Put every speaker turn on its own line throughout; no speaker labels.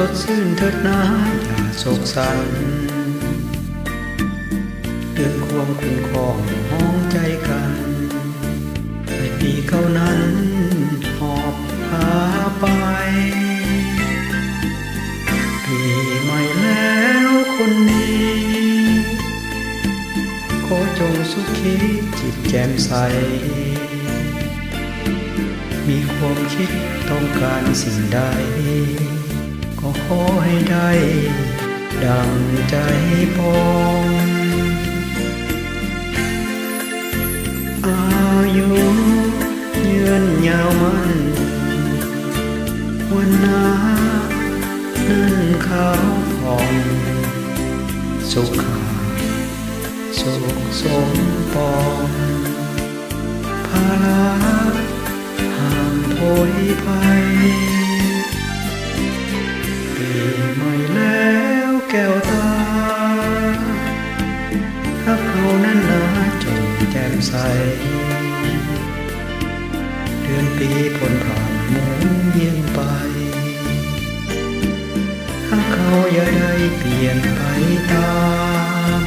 ดชื่นเถิดนาอย่าโศกสันเดินควงคุ้มครองห้องใจกันให้ปีเก่านั้นหอบพาไปปีใหม่แล้วคนดีขอจงสุขีจิตแจ่มใสมีความคิดต้องการสิ่งใดก็ขอให้ได้ดังใจปองอายุยืนยาวมันวันนานั่นขาวผ่องสุขาสุขสมปองภาระห่างโผยภัยปีใหม่แล้วแก้วตาถ้าเขานั้นนาจงแจ่มใสเดือนปีพ้นผ่านหมุนเวียนไปถ้าเขาอย่าได้เปลี่ยนไปตาม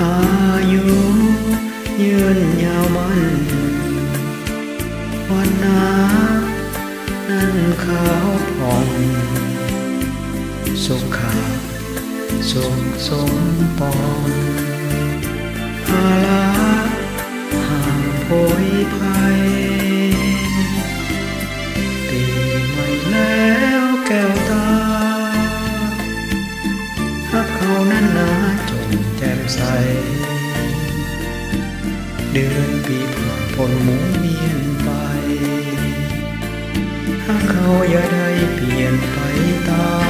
อายุยืนยาวมันวันนานั่นขาวผ่องสุขาสุขสมปองภาระห่างโผยภัยปีใหม่แล้วแก้วตาถ้าเขานั้นนาจงแจ่มใสเดือนปีผ่านพ้นหมุนเวียนไปถ้าเขาอย่าได้เปลี่ยนไปตาม